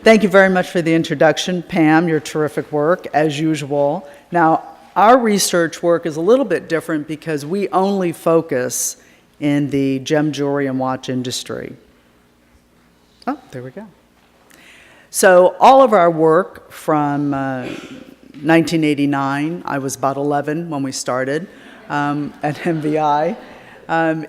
Thank you very much for the introduction, Pam, your terrific work, as usual. Now, our research work is a little bit different because we only focus in the gem, jewelry, and watch industry. Oh, there we go. So all of our work from 1989, I was about 11 when we started at MVI,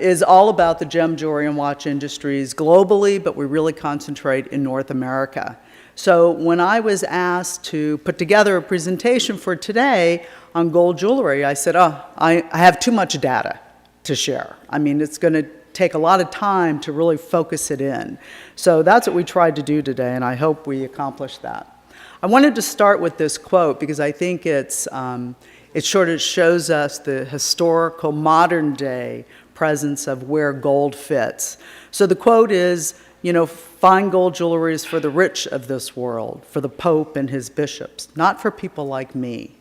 is all about the gem, jewelry, and watch industries globally, but we really concentrate in North America. So when I was asked to put together a presentation for today on gold jewelry, I said, oh, I have too much data to share. I mean, it's going to take a lot of time to really focus it in. So that's what we tried to do today, and I hope we accomplished that. I wanted to start with this quote because I think it sort of shows us the historical modern day presence of where gold fits. So the quote is, you know, fine gold jewelry is for the rich of this world, for the Pope and his bishops, not for people like me.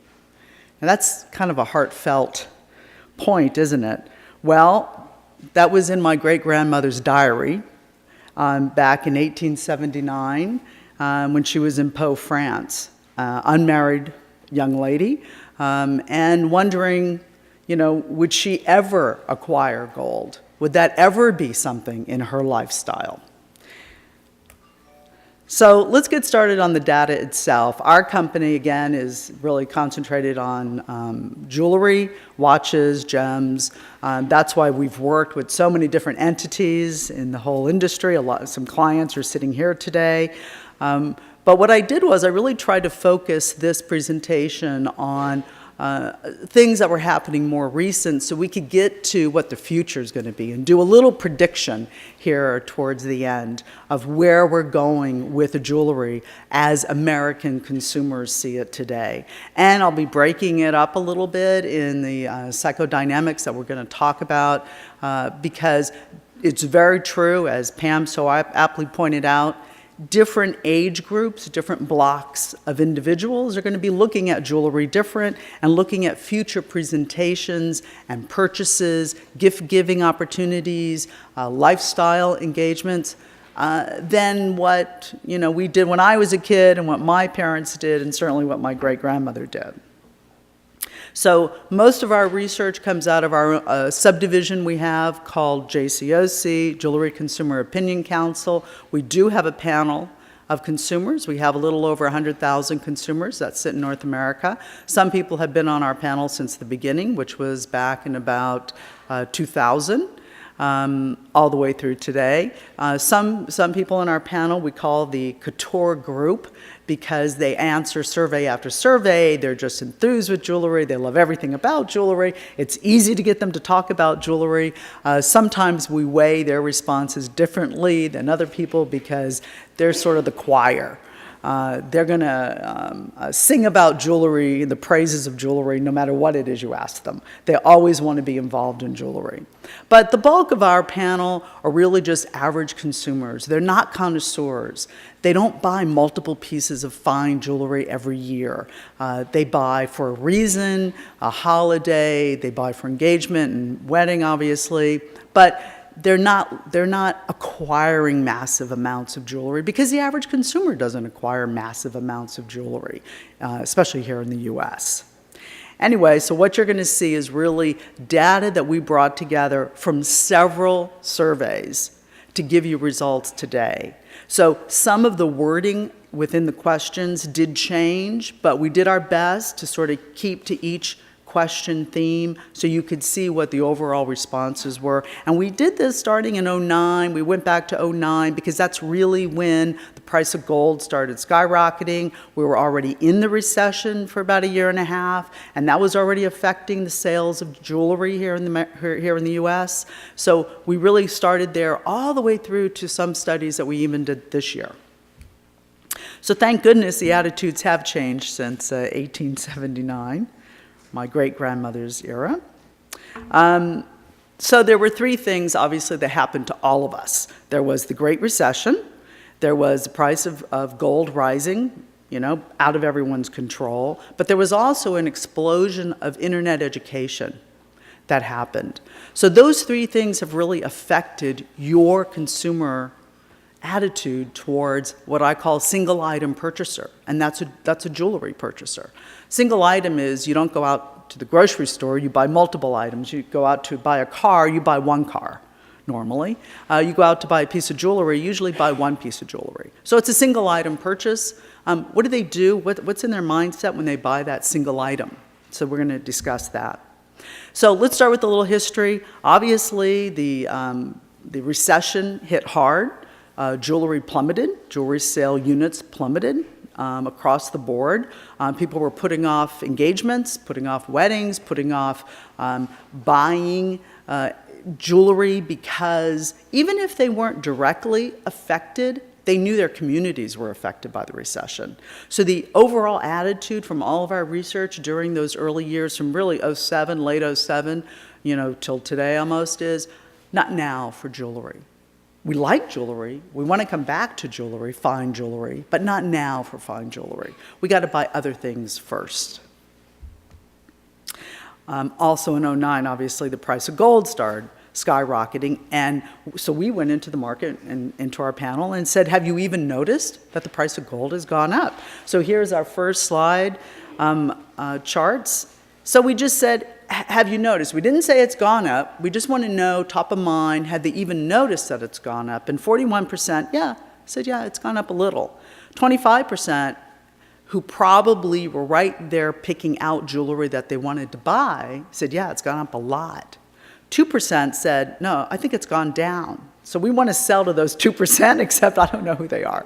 And that's kind of a heartfelt point, isn't it? Well, that was in my great-grandmother's diary back in 1879 when she was in Pau, France, unmarried young lady, and wondering, you know, would she ever acquire gold? Would that ever be something in her lifestyle? So let's get started on the data itself. Our company, again, is really concentrated on jewelry, watches, gems. That's why we've worked with so many different entities in the whole industry. Some clients are sitting here today. But what I did was I really tried to focus this presentation on things that were happening more recent so we could get to what the future is going to be and do a little prediction here towards the end of where we're going with the jewelry as American consumers see it today. And I'll be breaking it up a little bit in the psychodynamics that we're going to talk about because it's very true, as Pam so aptly pointed out, different age groups, different blocks of individuals are going to be looking at jewelry different and looking at future presentations and purchases, gift-giving opportunities, lifestyle engagements than what we did when I was a kid and what my parents did and certainly what my great-grandmother did. So most of our research comes out of our subdivision we have called JCOC, Jewelry Consumer Opinion Council. We do have a panel of consumers. We have a little over 100,000 consumers that sit in North America. Some people have been on our panel since the beginning, which was back in about 2000. All the way through today. Some people in our panel we call the couture group because they answer survey after survey. They're just enthused with jewelry. They love everything about jewelry. It's easy to get them to talk about jewelry. Sometimes we weigh their responses differently than other people because they're sort of the choir. They're going to sing about jewelry, the praises of jewelry, no matter what it is you ask them. They always want to be involved in jewelry. But the bulk of our panel are really just average consumers. They're not connoisseurs. They don't buy multiple pieces of fine jewelry every year. They buy for a reason, a holiday, they buy for engagement and wedding, obviously. But they're not acquiring massive amounts of jewelry because the average consumer doesn't acquire massive amounts of jewelry, especially here in the US. Anyway, so what you're going to see is really data that we brought together from several surveys to give you results today. So some of the wording within the questions did change, but we did our best to sort of keep to each question theme so you could see what the overall responses were. And we did this starting in 2009. We went back to 2009 because that's really when the price of gold started skyrocketing. We were already in the recession for about a year and a half, and that was already affecting the sales of jewelry here in the US. So we really started there all the way through to some studies that we even did this year. So thank goodness the attitudes have changed since 1879. My great-grandmother's era. So there were three things, obviously, that happened to all of us. There was the Great Recession. There was the price of gold rising, out of everyone's control. But there was also an explosion of internet education that happened. So those three things have really affected your consumer attitude towards what I call single item purchaser, and that's a jewelry purchaser. Single item is you don't go out to the grocery store, you buy multiple items. You go out to buy a car, you buy one car normally. You go out to buy a piece of jewelry, you usually buy one piece of jewelry. So it's a single item purchase. What do they do? What's in their mindset when they buy that single item? So we're going to discuss that. So let's start with a little history. Obviously, the recession hit hard. Jewelry plummeted. Jewelry sale units plummeted across the board. People were putting off engagements, putting off weddings, putting off buying jewelry because even if they weren't directly affected, they knew their communities were affected by the recession. So the overall attitude from all of our research during those early years, from really 07, late 07, till today almost, is not now for jewelry. We like jewelry. We want to come back to jewelry, fine jewelry, but not now for fine jewelry. We got to buy other things first. Also in 09, obviously, the price of gold started skyrocketing. And so we went into the market and into our panel and said, have you even noticed that the price of gold has gone up? So here's our first slide charts. So we just said, have you noticed? We didn't say it's gone up. We just want to know, top of mind, had they even noticed that it's gone up? And 41%, said, it's gone up a little. 25%, who probably were right there picking out jewelry that they wanted to buy, said, it's gone up a lot. 2% said, no, I think it's gone down. So we want to sell to those 2%, except I don't know who they are.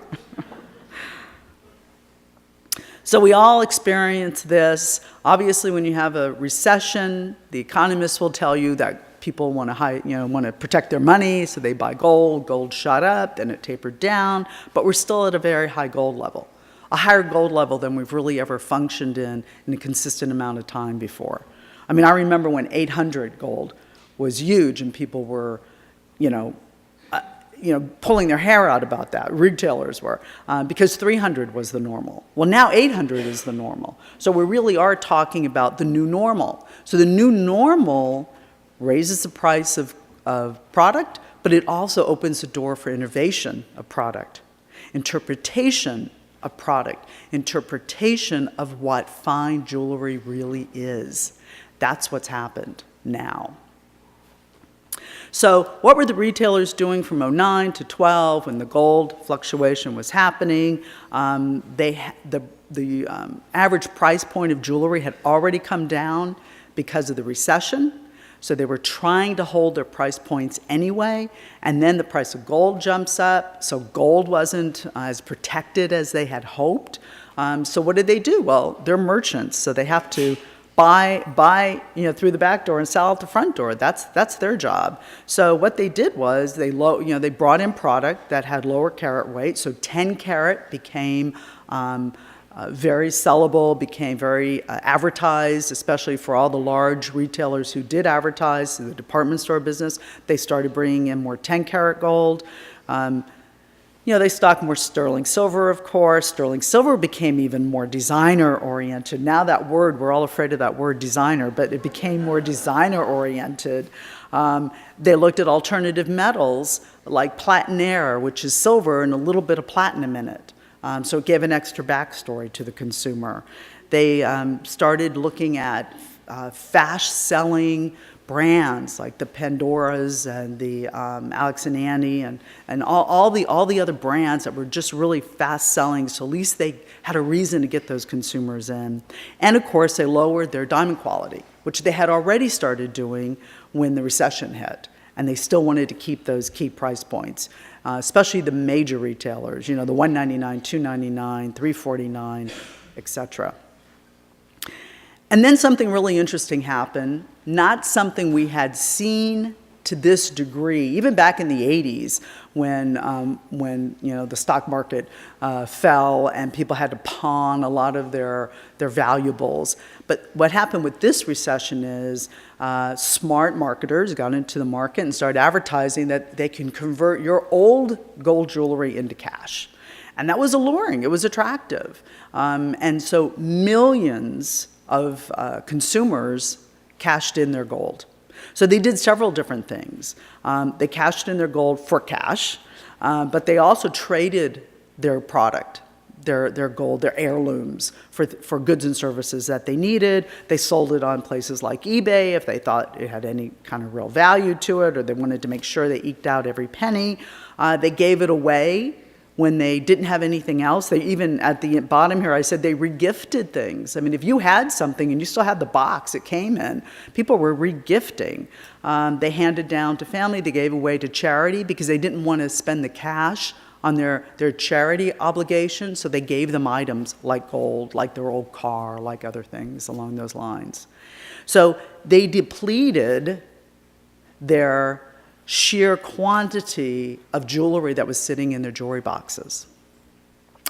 So we all experience this. Obviously, when you have a recession, the economists will tell you that people want to protect their money, so they buy gold. Gold shot up, then it tapered down, but we're still at a very high gold level, a higher gold level than we've really ever functioned in a consistent amount of time before. I mean, I remember when 800 gold was huge, and people were, pulling their hair out about that. Retailers were, because 300 was the normal. Well, now 800 is the normal. So we really are talking about the new normal. So the new normal raises the price of product, but it also opens the door for innovation of product, interpretation of product, interpretation of what fine jewelry really is. That's what's happened now. So what were the retailers doing from 09 to 12 when the gold fluctuation was happening? The average price point of jewelry had already come down because of the recession. So they were trying to hold their price points anyway. And then the price of gold jumps up. So gold wasn't as protected as they had hoped. So what did they do? Well, they're merchants, so they have to buy through the back door and sell out the front door. That's their job. So what they did was they brought in product that had lower carat weight. So 10 carat became very sellable, became very advertised, especially for all the large retailers who did advertise in the department store business. They started bringing in more 10 carat gold. They stocked more sterling silver, of course. Sterling silver became even more designer-oriented. Now that word, we're all afraid of that word designer, but it became more designer-oriented. They looked at alternative metals like platinaire, which is silver and a little bit of platinum in it. So it gave an extra backstory to the consumer. They started looking at fast-selling brands like the Pandoras and the Alex and Annie and all the other brands that were just really fast selling, so at least they had a reason to get those consumers in. And of course they lowered their diamond quality, which they had already started doing when the recession hit, and they still wanted to keep those key price points, especially the major retailers, the $199, $299, $349, etc. And then something really interesting happened, not something we had seen to this degree, even back in the 80s when the stock market fell and people had to pawn a lot of their valuables. But what happened with this recession is smart marketers got into the market and started advertising that they can convert your old gold jewelry into cash. And that was alluring, it was attractive. And so millions of consumers cashed in their gold. So they did several different things. They cashed in their gold for cash. but they also traded their product, their gold, their heirlooms, for goods and services that they needed. They sold it on places like eBay if they thought it had any kind of real value to it, or they wanted to make sure they eked out every penny. They gave it away when they didn't have anything else. They even, at the bottom here, I said they regifted things. I mean, if you had something and you still had the box it came in, people were regifting. They handed down to family, they gave away to charity because they didn't want to spend the cash on their charity obligations, so they gave them items like gold, like their old car, like other things along those lines. So they depleted their sheer quantity of jewelry that was sitting in their jewelry boxes.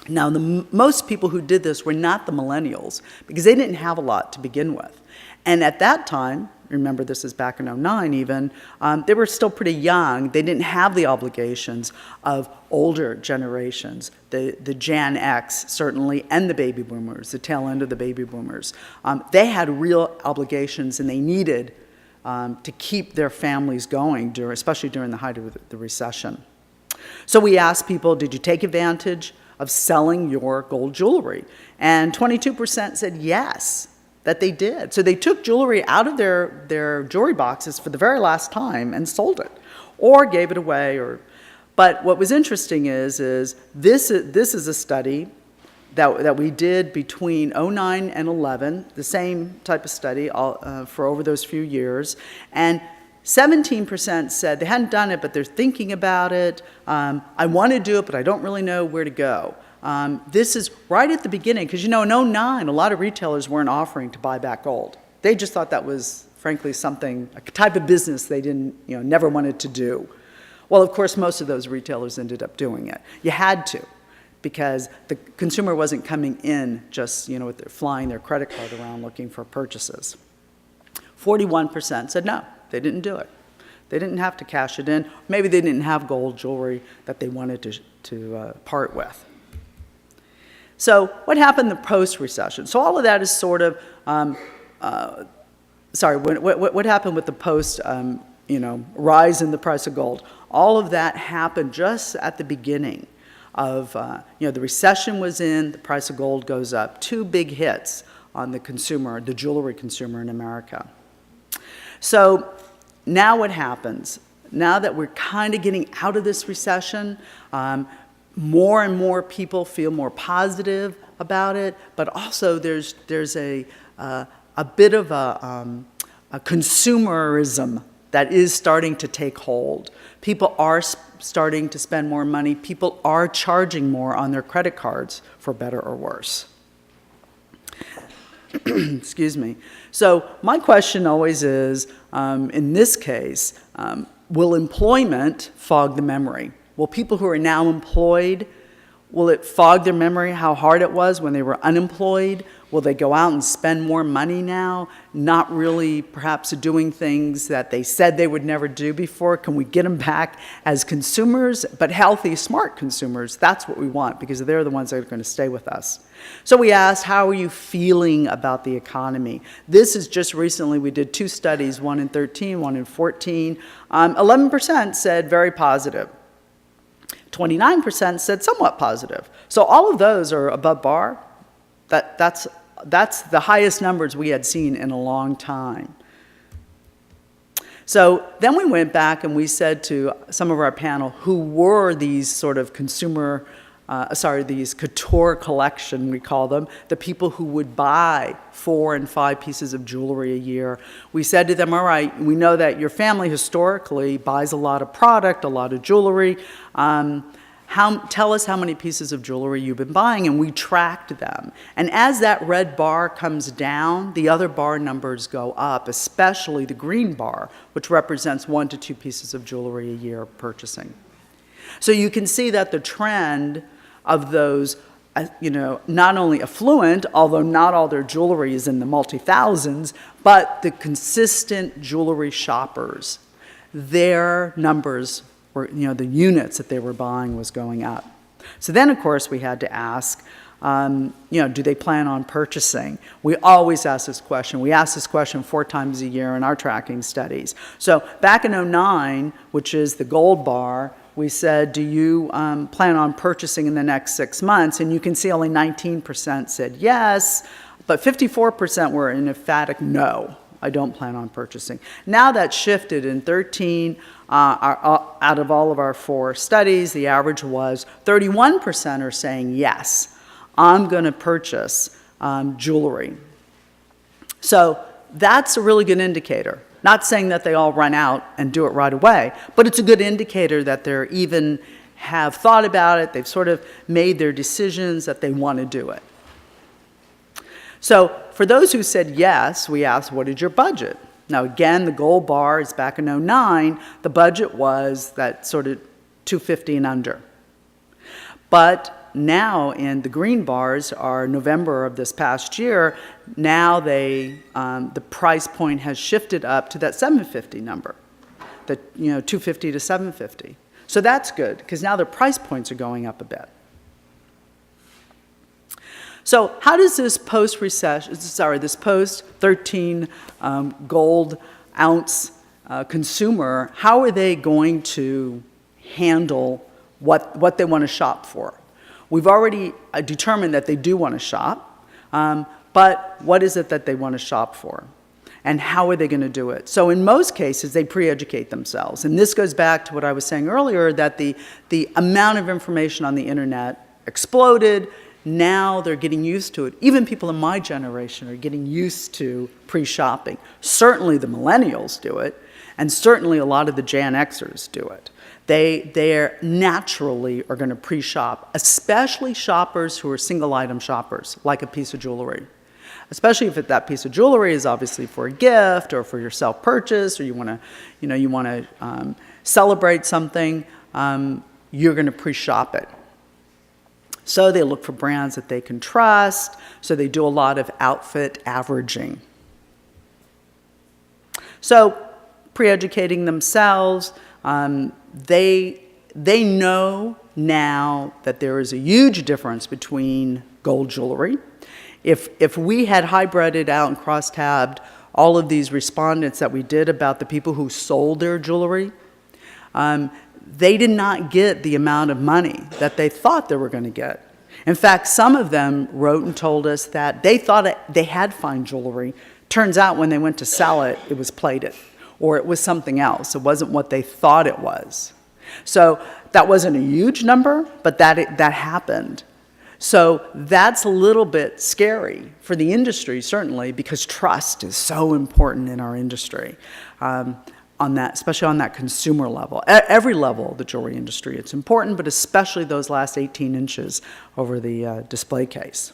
Now, most people who did this were not the millennials because they didn't have a lot to begin with. And at that time, remember this is back in '09 even, they were still pretty young. They didn't have the obligations of older generations, the Gen X certainly, and the baby boomers, the tail end of the baby boomers. They had real obligations and they needed to keep their families going, especially during the height of the recession. So we asked people, did you take advantage of selling your gold jewelry? And 22% said yes, that they did. So they took jewelry out of their jewelry boxes for the very last time and sold it, or gave it away. But what was interesting is this is a study that we did between '09 and '11, the same type of study for over those few years. And 17% said they hadn't done it, but they're thinking about it. I want to do it, but I don't really know where to go. This is right at the beginning, because in '09, a lot of retailers weren't offering to buy back gold. They just thought that was, frankly, a type of business they never wanted to do. Well, of course, most of those retailers ended up doing it. You had to, because the consumer wasn't coming in just, flying their credit card around looking for purchases. 41% said no, they didn't do it. They didn't have to cash it in. Maybe they didn't have gold jewelry that they wanted to part with. So what happened in the post-recession? So all of that is sort of, what happened with the post, rise in the price of gold? All of that happened just at the beginning of, the recession was in, the price of gold goes up. Two big hits on the consumer, the jewelry consumer in America. So now what happens? Now that we're kind of getting out of this recession, more and more people feel more positive about it, but also there's a bit of a consumerism that is starting to take hold. People are starting to spend more money. People are charging more on their credit cards, for better or worse. Excuse me. So my question always is, in this case, will employment fog the memory? Will people who are now employed, will it fog their memory how hard it was when they were unemployed? Will they go out and spend more money now, not really perhaps doing things that they said they would never do before? Can we get them back as consumers, but healthy, smart consumers? That's what we want, because they're the ones that are going to stay with us. So we asked, how are you feeling about the economy? This is just recently, we did two studies, one in 13, one in 14. 11% said very positive. 29% said somewhat positive. So all of those are above bar. That's the highest numbers we had seen in a long time. So then we went back and we said to some of our panel who were these sort of these couture collection, we call them, the people who would buy 4 and 5 pieces of jewelry a year. We said to them, all right, we know that your family historically buys a lot of product, a lot of jewelry. Tell us how many pieces of jewelry you've been buying, and we tracked them. And as that red bar comes down, the other bar numbers go up, especially the green bar, which represents 1 to 2 pieces of jewelry a year purchasing. So you can see that the trend of those, not only affluent, although not all their jewelry is in the multi-thousands, but the consistent jewelry shoppers, their numbers were, the units that they were buying was going up. So then, of course, we had to ask, do they plan on purchasing? We always ask this question. We ask this question 4 times a year in our tracking studies. So back in '09, which is the gold bar, we said, do you plan on purchasing in the next 6 months? And you can see only 19% said yes, but 54% were an emphatic no. I don't plan on purchasing. Now that's shifted in 13 out of all of our 4 studies. The average was 31% are saying yes, I'm going to purchase jewelry. So that's a really good indicator. Not saying that they all run out and do it right away, but it's a good indicator that they're even have thought about it. They've sort of made their decisions that they want to do it. So for those who said yes, we asked, what is your budget? Now again, the gold bar is back in 2009. The budget was that sort of $250 and under. But now in the green bars are November of this past year. Now the price point has shifted up to that $750 number, the $250 to $750. So that's good because now their price points are going up a bit. So how does this post-recession, this post-13 gold ounce consumer, how are they going to handle what they want to shop for? We've already determined that they do want to shop, but what is it that they want to shop for? And how are they going to do it? So in most cases, they pre-educate themselves. And this goes back to what I was saying earlier, that the amount of information on the internet exploded. Now they're getting used to it. Even people in my generation are getting used to pre-shopping. Certainly the millennials do it, and certainly a lot of the Gen Xers do it. They naturally are going to pre-shop, especially shoppers who are single-item shoppers, like a piece of jewelry. Especially if that piece of jewelry is obviously for a gift or for your self-purchase, or you want to celebrate something, you're going to pre-shop it. So they look for brands that they can trust, so they do a lot of outfit averaging. So pre-educating themselves, they know now that there is a huge difference between gold jewelry. If we had hybrided out and cross-tabbed all of these respondents that we did about the people who sold their jewelry, they did not get the amount of money that they thought they were going to get. In fact, some of them wrote and told us that they thought they had fine jewelry. Turns out when they went to sell it, it was plated, or it was something else. It wasn't what they thought it was. So that wasn't a huge number, but that happened. So that's a little bit scary for the industry, certainly, because trust is so important in our industry. Especially on that consumer level. At every level of the jewelry industry, it's important, but especially those last 18 inches over the display case.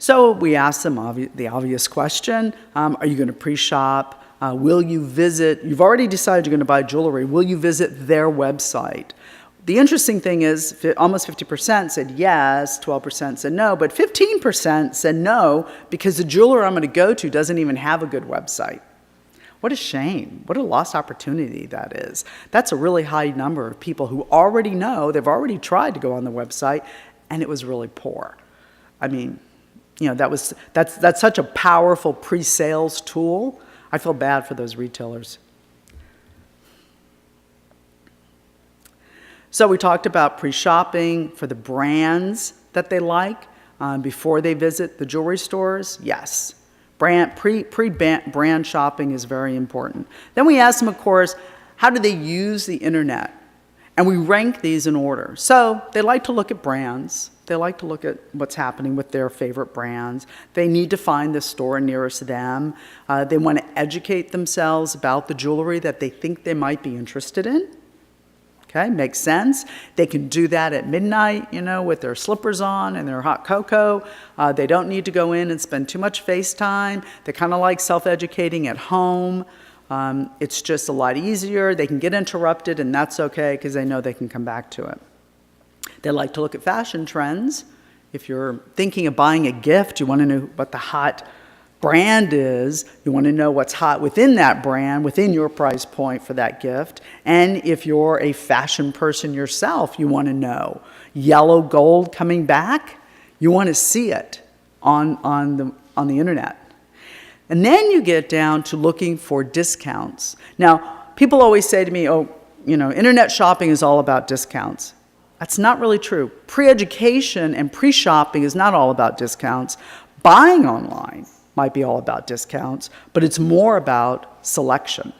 So we asked them the obvious question, are you going to pre-shop? Will you visit? You've already decided you're going to buy jewelry. Will you visit their website? The interesting thing is almost 50% said yes, 12% said no, but 15% said no because the jeweler I'm going to go to doesn't even have a good website. What a shame. What a lost opportunity that is. That's a really high number of people who already know, they've already tried to go on the website, and it was really poor. I mean, that's such a powerful pre-sales tool. I feel bad for those retailers. So we talked about pre-shopping for the brands that they like before they visit the jewelry stores. Yes, pre-brand shopping is very important. Then we asked them, of course, how do they use the internet? And we rank these in order. So they like to look at brands. They like to look at what's happening with their favorite brands. They need to find the store nearest them. They want to educate themselves about the jewelry that they think they might be interested in. Okay, makes sense. They can do that at midnight, with their slippers on and their hot cocoa. They don't need to go in and spend too much face time. They kind of like self-educating at home. It's just a lot easier. They can get interrupted, and that's okay because they know they can come back to it. They like to look at fashion trends. If you're thinking of buying a gift, you want to know what the hot brand is. You want to know what's hot within that brand, within your price point for that gift. And if you're a fashion person yourself, you want to know. Yellow gold coming back, you want to see it on the internet. And then you get down to looking for discounts. Now, People always say to me, oh, internet shopping is all about discounts. That's not really true. Pre-education and pre-shopping is not all about discounts. Buying online might be all about discounts, but it's more about selection.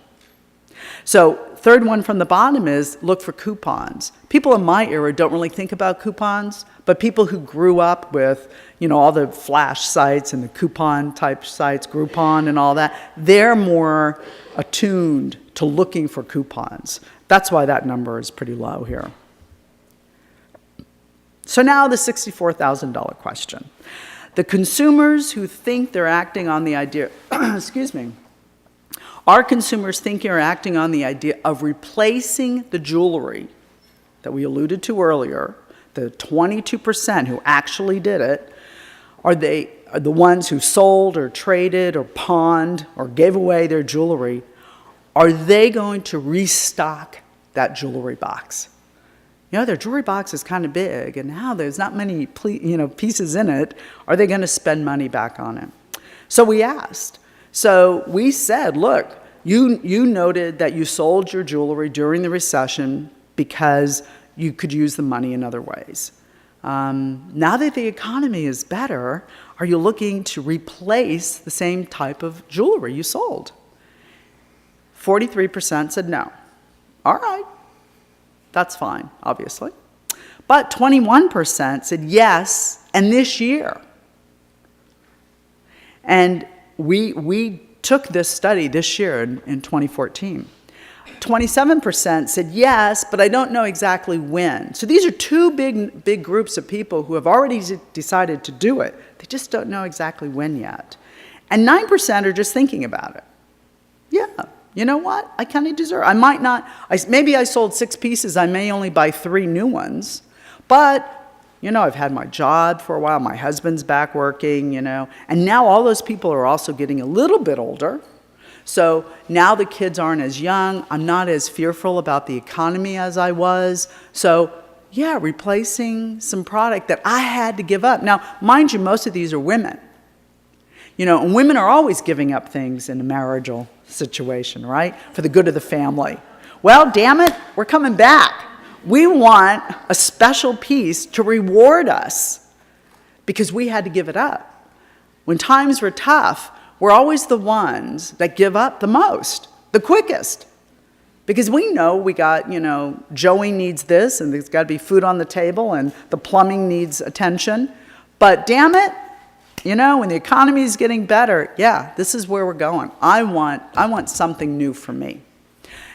So third one from the bottom is look for coupons. People in my era don't really think about coupons, but people who grew up with, all the flash sites and the coupon type sites, Groupon and all that, they're more attuned to looking for coupons. That's why that number is pretty low here. So now the $64,000 question. The consumers who think they're acting on the idea, excuse me, are consumers thinking or acting on the idea of replacing the jewelry that we alluded to earlier, the 22% who actually did it, are the ones who sold or traded or pawned or gave away their jewelry, are they going to restock that jewelry box? Their jewelry box is kind of big, and now there's not many pieces in it. Are they going to spend money back on it? So we asked. So we said, look, you noted that you sold your jewelry during the recession because you could use the money in other ways. Now that the economy is better, are you looking to replace the same type of jewelry you sold? 43% said no. All right, that's fine, obviously. But 21% said yes, and this year. And we took this study this year in 2014. 27% said yes, but I don't know exactly when. So these are two big groups of people who have already decided to do it. They just don't know exactly when yet. And 9% are just thinking about it. Yeah, you know what? I kind of deserve. I might not. Maybe I sold 6 pieces. I may only buy 3 new ones. But I've had my job for a while. My husband's back working, And now all those people are also getting a little bit older. So now the kids aren't as young. I'm not as fearful about the economy as I was. So yeah, replacing some product that I had to give up. Now, mind you, most of these are women. And women are always giving up things in a marital situation, right? For the good of the family. Well, damn it, we're coming back. We want a special piece to reward us because we had to give it up. When times were tough, we're always the ones that give up the most, the quickest. Because we know we got, Joey needs this, and there's got to be food on the table, and the plumbing needs attention. But damn it, when the economy is getting better, yeah, this is where we're going. I want something new for me.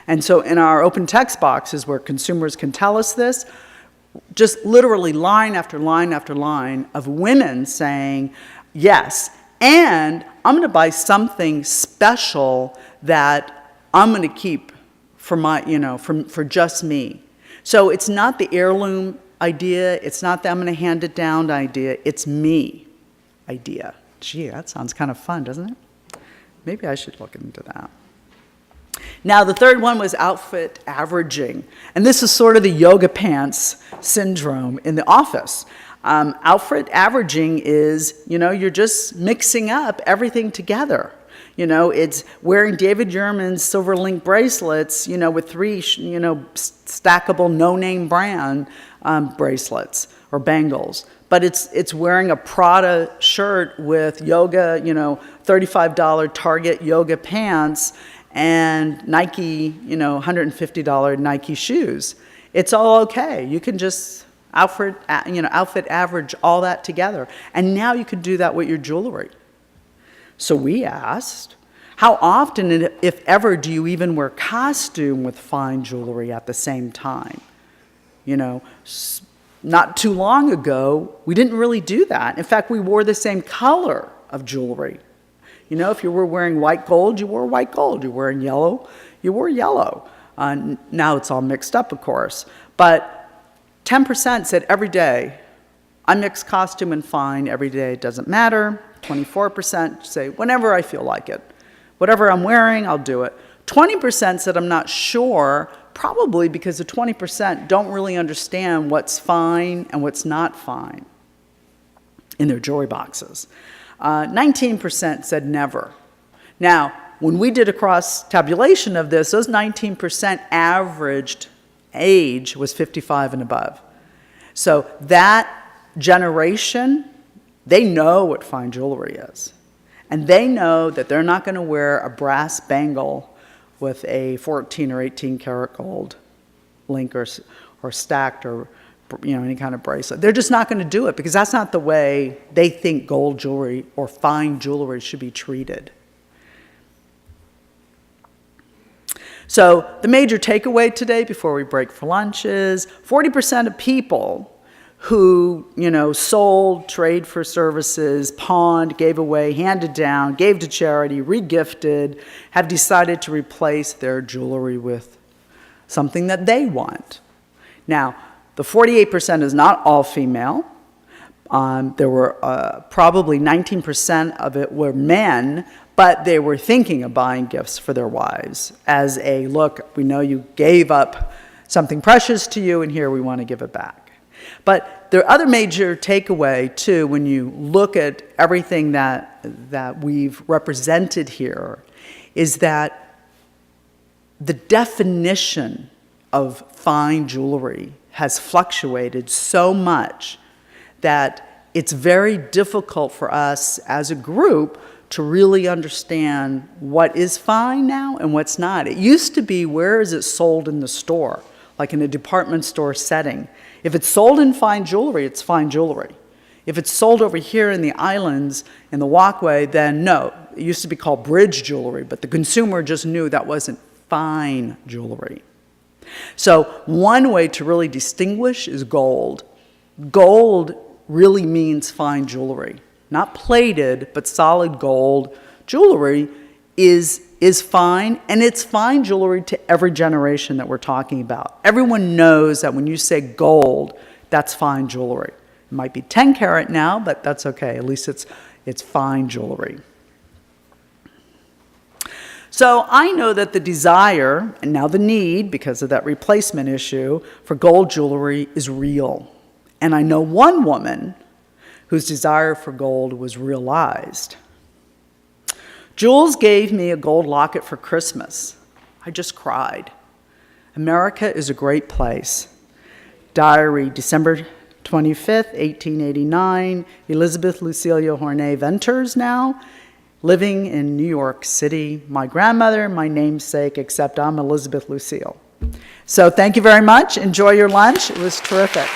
And so in our open text boxes where consumers can tell us this, just literally line after line after line of women saying, yes, and I'm going to buy something special that I'm going to keep for my, for just me. So it's not the heirloom idea. It's not the I'm going to hand it down idea. It's me idea. Gee, that sounds kind of fun, doesn't it? Maybe I should look into that. Now, the third one was outfit averaging. And this is sort of the yoga pants syndrome in the office. Outfit averaging is, you're just mixing up everything together. It's wearing David Yurman's silver link bracelets, with 3, stackable no-name brand bracelets or bangles. But it's wearing a Prada shirt with yoga, $35 Target yoga pants and Nike, $150 Nike shoes. It's all okay. You can just outfit average all that together. And now you can do that with your jewelry. So we asked, how often, if ever, do you even wear costume with fine jewelry at the same time? Not too long ago, we didn't really do that. In fact, we wore the same color of jewelry. If you were wearing white gold, you wore white gold. You were wearing yellow, you wore yellow. Now it's all mixed up, of course. But 10% said every day, I mix costume and fine every day, it doesn't matter. 24% say whenever I feel like it. Whatever I'm wearing, I'll do it. 20% said I'm not sure, probably because the 20% don't really understand what's fine and what's not fine in their jewelry boxes. 19% said never. Now, when we did a cross-tabulation of this, those 19% averaged age was 55 and above. So that generation, they know what fine jewelry is. And they know that they're not going to wear a brass bangle with a 14 or 18 karat gold link or stacked or any kind of bracelet. They're just not going to do it because that's not the way they think gold jewelry or fine jewelry should be treated. So the major takeaway today before we break for lunch is 40% of people who, sold, trade for services, pawned, gave away, handed down, gave to charity, regifted, have decided to replace their jewelry with something that they want. Now, the 48% is not all female. There were probably 19% of it were men, but they were thinking of buying gifts for their wives as a, look, we know you gave up something precious to you, and here we want to give it back. But the other major takeaway, too, when you look at everything that we've represented here, is that the definition of fine jewelry has fluctuated so much that it's very difficult for us as a group to really understand what is fine now and what's not. It used to be, where is it sold in the store, like in a department store setting. If it's sold in fine jewelry, it's fine jewelry. If it's sold over here in the islands, in the walkway, then no. It used to be called bridge jewelry, but the consumer just knew that wasn't fine jewelry. So one way to really distinguish is gold. Gold really means fine jewelry. Not plated, but solid gold jewelry is fine, and it's fine jewelry to every generation that we're talking about. Everyone knows that when you say gold, that's fine jewelry. It might be 10 karat now, but that's okay. At least it's fine jewelry. So I know that the desire, and now the need, because of that replacement issue, for gold jewelry is real. And I know one woman whose desire for gold was realized. Jules gave me a gold locket for Christmas. I just cried. America is a great place. Diary, December 25th, 1889. Elizabeth Lucilia Hornet Venters now, living in New York City. My grandmother, my namesake, except I'm Elizabeth Lucille. So thank you very much. Enjoy your lunch. It was terrific.